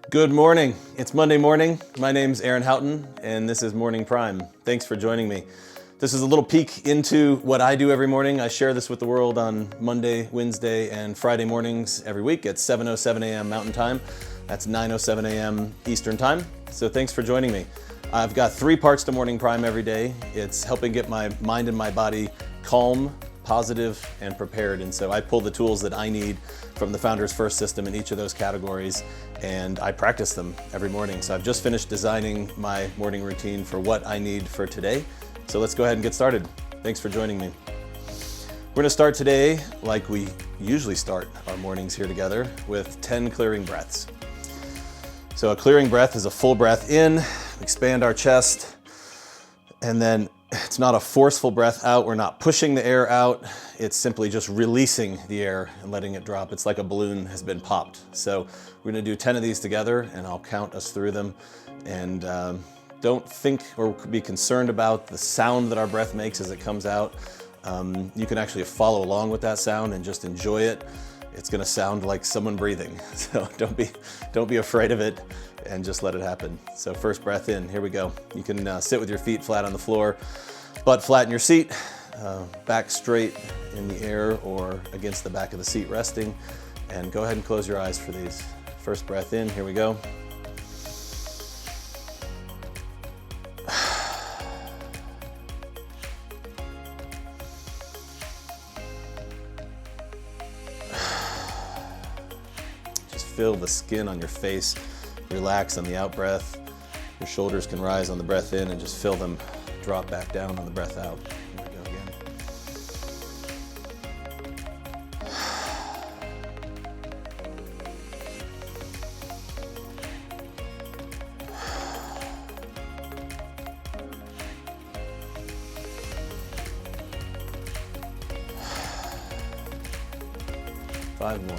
Good morning. It's Monday morning. My name's Aaron Houghton, and this is Morning Prime. Thanks for joining me. This is a little peek into what I do every morning. I share this with the world on Monday, Wednesday, and Friday mornings every week at 7:07 a.m. Mountain Time. That's 9:07 a.m. Eastern Time. So thanks for joining me. I've got 3 parts to Morning Prime every day. It's helping get my mind and my body calm, positive, and prepared. And so I pull the tools that I need from the Founder's First system in each of those categories, and I practice them every morning. So I've just finished designing my morning routine for what I need for today. So let's go ahead and get started. Thanks for joining me. We're gonna start today, like we usually start our mornings here together, with 10 clearing breaths. So a clearing breath is a full breath in, expand our chest, and then it's not a forceful breath out. We're not pushing the air out. It's simply just releasing the air and letting it drop. It's like a balloon has been popped. So we're gonna do 10 of these together, and I'll count us through them. And don't think or be concerned about the sound that our breath makes as it comes out. You can actually follow along with that sound and just enjoy it. It's gonna sound like someone breathing. So don't be afraid of it, and just let it happen. So first breath in, here we go. You can sit with your feet flat on the floor, butt flat in your seat, back straight in the air or against the back of the seat resting, and go ahead and close your eyes for these. First breath in, here we go. Just feel the skin on your face relax on the out breath. Your shoulders can rise on the breath in, and just feel them drop back down on the breath out. Here we go again. 5 more.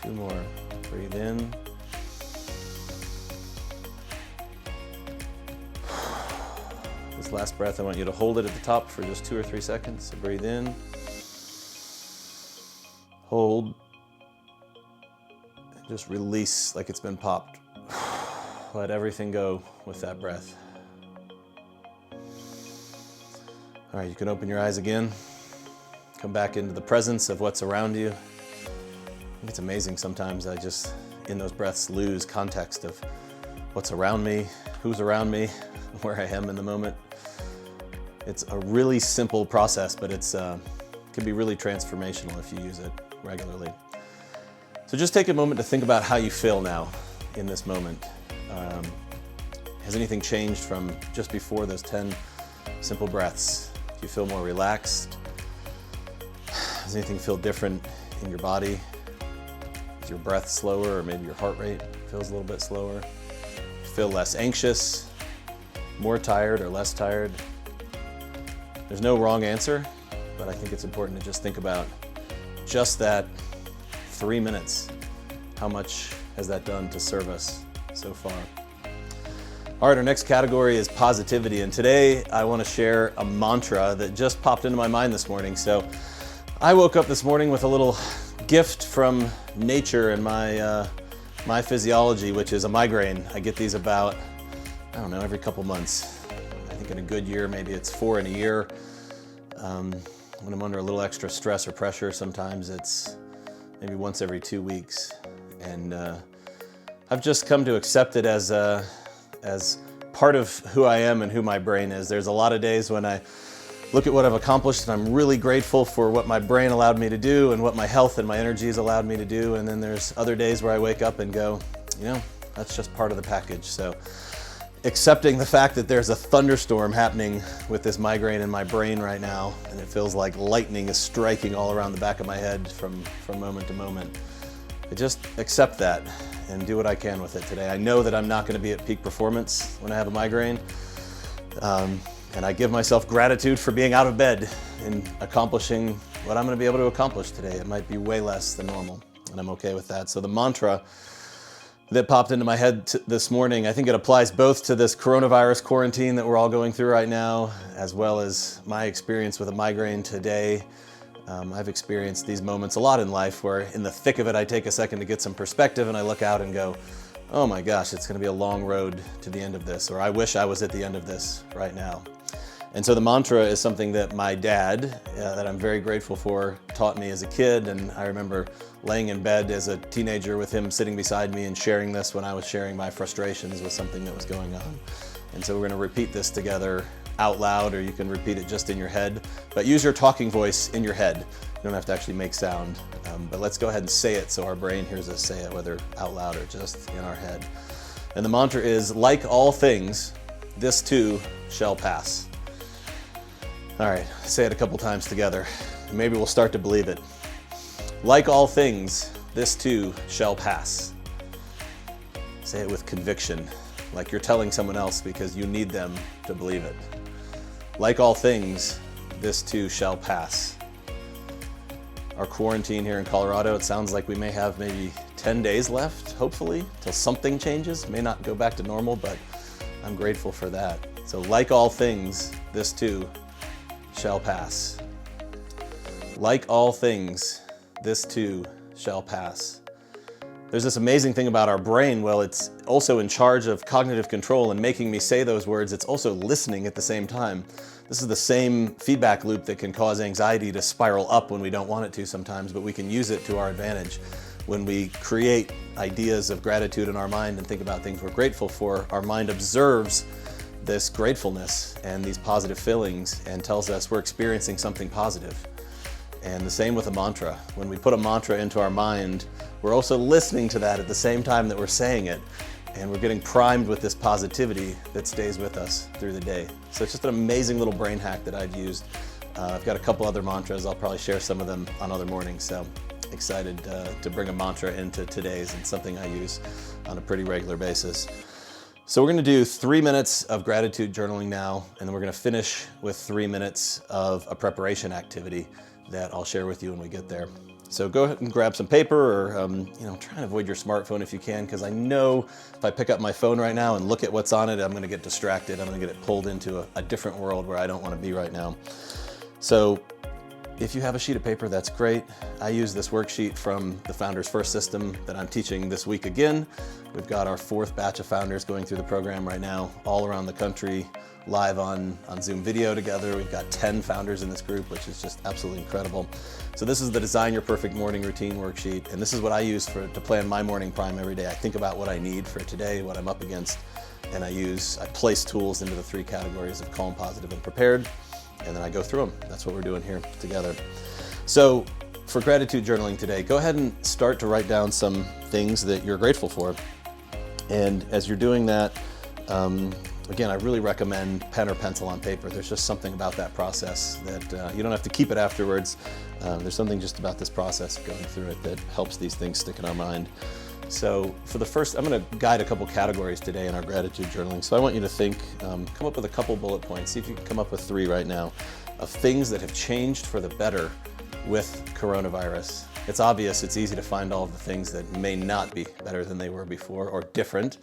2 more. Breathe in. This last breath, I want you to hold it at the top for just 2 or 3 seconds. So breathe in, hold, and just release like it's been popped. Let everything go with that breath. All right, you can open your eyes again. Come back into the presence of what's around you. I think it's amazing sometimes I just, in those breaths, lose context of what's around me, who's around me, where I am in the moment. It's a really simple process, but it can be really transformational if you use it regularly. So just take a moment to think about how you feel now in this moment. Has anything changed from just before those 10 simple breaths? Do you feel more relaxed? Does anything feel different in your body? Is your breath slower, or maybe your heart rate feels a little bit slower? You feel less anxious, more tired, or less tired? There's no wrong answer, but I think it's important to just think about just that 3 minutes. How much has that done to serve us so far? All right, our next category is positivity, and today I want to share a mantra that just popped into my mind this morning. So I woke up this morning with a little gift from nature and my physiology, which is a migraine. I get these about, I don't know, every couple months. I think in a good year, maybe it's 4 in a year. When I'm under a little extra stress or pressure, sometimes it's maybe once every 2 weeks. And I've just come to accept it as part of who I am and who my brain is. There's a lot of days when I look at what I've accomplished, and I'm really grateful for what my brain allowed me to do and what my health and my energies allowed me to do. And then there's other days where I wake up and go, you know, that's just part of the package. So accepting the fact that there's a thunderstorm happening with this migraine in my brain right now, and it feels like lightning is striking all around the back of my head from moment to moment. I just accept that and do what I can with it today. I know that I'm not going to be at peak performance when I have a migraine. And I give myself gratitude for being out of bed and accomplishing what I'm going to be able to accomplish today. It might be way less than normal. and I'm okay with that. So the mantra that popped into my head this morning, I think it applies both to this coronavirus quarantine that we're all going through right now, as well as my experience with a migraine today. I've experienced these moments a lot in life where in the thick of it, I take a second to get some perspective and I look out and go, oh my gosh, it's gonna be a long road to the end of this, or I wish I was at the end of this right now. And so the mantra is something that my dad, that I'm very grateful for, taught me as a kid. And I remember laying in bed as a teenager with him sitting beside me and sharing this when I was sharing my frustrations with something that was going on. And so we're gonna repeat this together out loud, or you can repeat it just in your head, but use your talking voice in your head. You don't have to actually make sound, but let's go ahead and say it so our brain hears us say it, whether out loud or just in our head. And the mantra is, like all things, this too shall pass. All right, say it a couple times together. Maybe we'll start to believe it. Like all things, this too shall pass. Say it with conviction, like you're telling someone else because you need them to believe it. Like all things, this too shall pass. Our quarantine here in Colorado, it sounds like we may have maybe 10 days left, hopefully, till something changes. May not go back to normal, but I'm grateful for that. So like all things, this too shall pass. Like all things, this too shall pass. There's this amazing thing about our brain. Well, it's also in charge of cognitive control and making me say those words. It's also listening at the same time. This is the same feedback loop that can cause anxiety to spiral up when we don't want it to sometimes, but we can use it to our advantage. When we create ideas of gratitude in our mind and think about things we're grateful for, our mind observes this gratefulness and these positive feelings and tells us we're experiencing something positive. And the same with a mantra. When we put a mantra into our mind, we're also listening to that at the same time that we're saying it. And we're getting primed with this positivity that stays with us through the day. So it's just an amazing little brain hack that I've used. I've got a couple other mantras. I'll probably share some of them on other mornings. So excited to bring a mantra into today's, and something I use on a pretty regular basis. So we're gonna do 3 minutes of gratitude journaling now, and then we're gonna finish with 3 minutes of a preparation activity that I'll share with you when we get there. So go ahead and grab some paper, or try and avoid your smartphone if you can, because I know if I pick up my phone right now and look at what's on it, I'm gonna get distracted. I'm gonna get it pulled into a different world where I don't wanna be right now. So if you have a sheet of paper, that's great. I use this worksheet from the Founders First system that I'm teaching this week again. We've got our 4th batch of founders going through the program right now, all around the country, live on Zoom video together. We've got 10 founders in this group, which is just absolutely incredible. So this is the Design Your Perfect Morning Routine worksheet, and this is what I use to plan my morning prime every day. I think about what I need for today, what I'm up against, and I place tools into the 3 categories of calm, positive, and prepared, and then I go through them. That's what we're doing here together. So for gratitude journaling today, go ahead and start to write down some things that you're grateful for. And as you're doing that, again, I really recommend pen or pencil on paper. There's just something about that process that you don't have to keep it afterwards. There's something just about this process going through it that helps these things stick in our mind. So for the first, I'm gonna guide a couple categories today in our gratitude journaling. So I want you to think, come up with a couple bullet points. See if you can come up with 3 right now of things that have changed for the better with coronavirus. It's obvious, it's easy to find all of the things that may not be better than they were before, or different.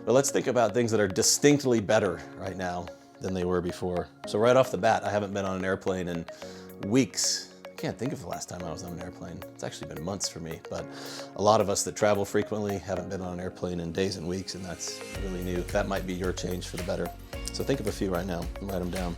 But let's think about things that are distinctly better right now than they were before. So right off the bat, I haven't been on an airplane in weeks. I can't think of the last time I was on an airplane. It's actually been months for me, but a lot of us that travel frequently haven't been on an airplane in days and weeks, and that's really new. That might be your change for the better. So think of a few right now and write them down.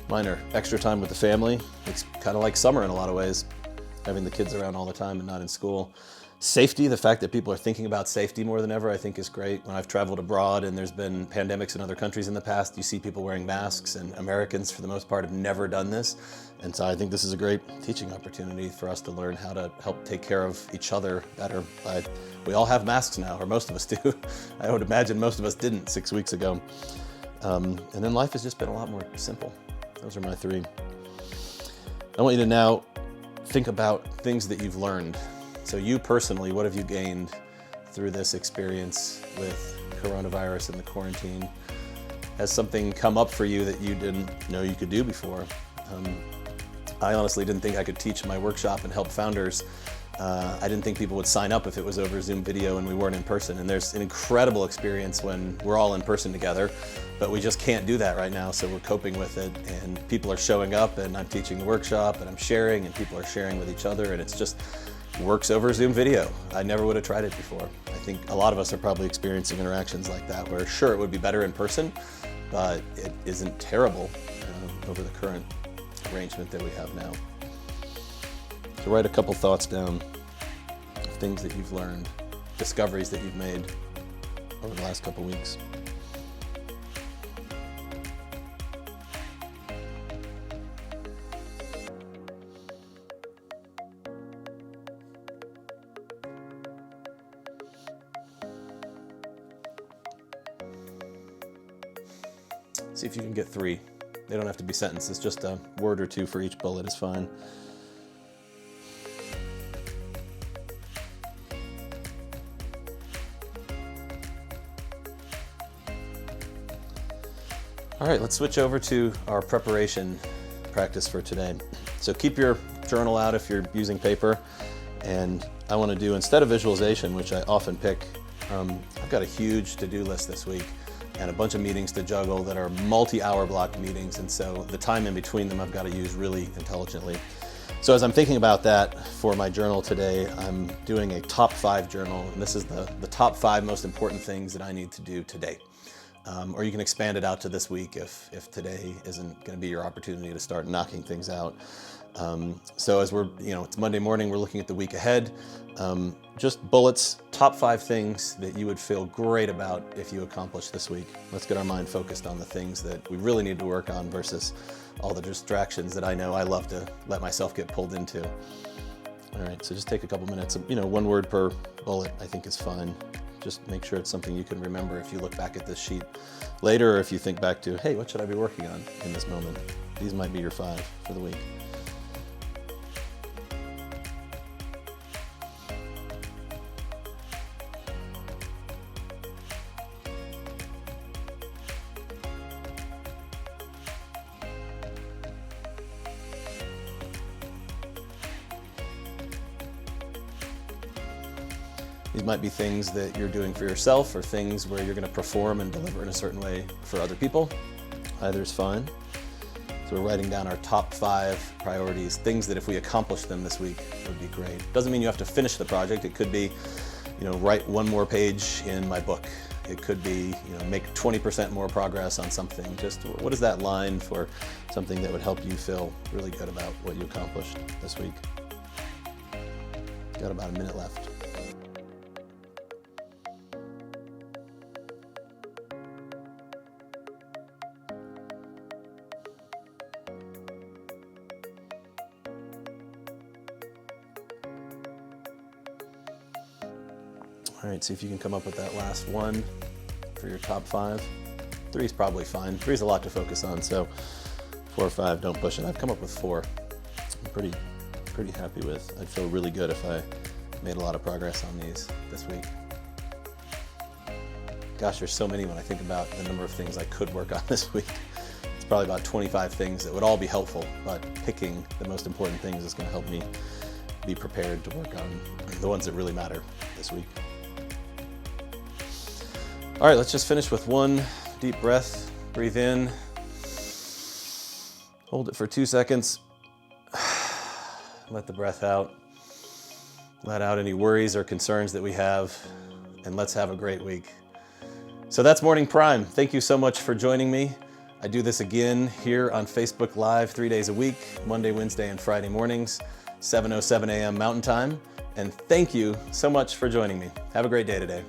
Mine are extra time with the family. It's kind of like summer in a lot of ways, having the kids around all the time and not in school. Safety, the fact that people are thinking about safety more than ever, I think is great. When I've traveled abroad and there's been pandemics in other countries in the past, you see people wearing masks, and Americans, for the most part, have never done this. And so I think this is a great teaching opportunity for us to learn how to help take care of each other better. We all have masks now, or most of us do. I would imagine most of us didn't 6 weeks ago. And then life has just been a lot more simple. Those are my 3. I want you to now think about things that you've learned. So you personally, what have you gained through this experience with coronavirus and the quarantine? Has something come up for you that you didn't know you could do before? I honestly didn't think I could teach my workshop and help founders. I didn't think people would sign up if it was over Zoom video and we weren't in person. And there's an incredible experience when we're all in person together, but we just can't do that right now, so we're coping with it. And people are showing up, and I'm teaching the workshop, and I'm sharing, and people are sharing with each other, and it's just works over Zoom video. I never would have tried it before. I think a lot of us are probably experiencing interactions like that, where sure, it would be better in person, but it isn't terrible over the current arrangement that we have now. So write a couple thoughts down of things that you've learned, discoveries that you've made over the last couple weeks. See if you can get 3. They don't have to be sentences, just a word or 2 for each bullet is fine. All right, let's switch over to our preparation practice for today. So keep your journal out if you're using paper. And I want to do, instead of visualization, which I often pick, I've got a huge to-do list this week and a bunch of meetings to juggle that are multi-hour blocked meetings. And so the time in between them I've got to use really intelligently. So as I'm thinking about that for my journal today, I'm doing a top 5 journal. And this is the top 5 most important things that I need to do today. Or you can expand it out to this week if today isn't going to be your opportunity to start knocking things out. So as it's Monday morning, we're looking at the week ahead. Just bullets, top 5 things that you would feel great about if you accomplish this week. Let's get our mind focused on the things that we really need to work on versus all the distractions that I know I love to let myself get pulled into. All right, so just take a couple minutes. 1 word per bullet I think is fine. Just make sure it's something you can remember if you look back at this sheet later, or if you think back to, hey, what should I be working on in this moment? These might be your 5 for the week. These might be things that you're doing for yourself or things where you're going to perform and deliver in a certain way for other people. Either is fine. So we're writing down our top 5 priorities, things that if we accomplish them this week would be great. Doesn't mean you have to finish the project. It could be, write 1 more page in my book. It could be, make 20% more progress on something. Just what is that line for something that would help you feel really good about what you accomplished this week? Got about a minute left. All right, see if you can come up with that last 1 for your top 5. 3 is probably fine. 3 is a lot to focus on, so 4 or 5, don't push it. I've come up with 4. I'm pretty happy with. I'd feel really good if I made a lot of progress on these this week. Gosh, there's so many when I think about the number of things I could work on this week. It's probably about 25 things that would all be helpful, but picking the most important things is going to help me be prepared to work on the ones that really matter this week. All right, let's just finish with 1 deep breath. Breathe in. Hold it for 2 seconds. Let the breath out. Let out any worries or concerns that we have, and let's have a great week. So that's Morning Prime. Thank you so much for joining me. I do this again here on Facebook Live 3 days a week, Monday, Wednesday, and Friday mornings, 7:07 a.m. Mountain Time. And thank you so much for joining me. Have a great day today.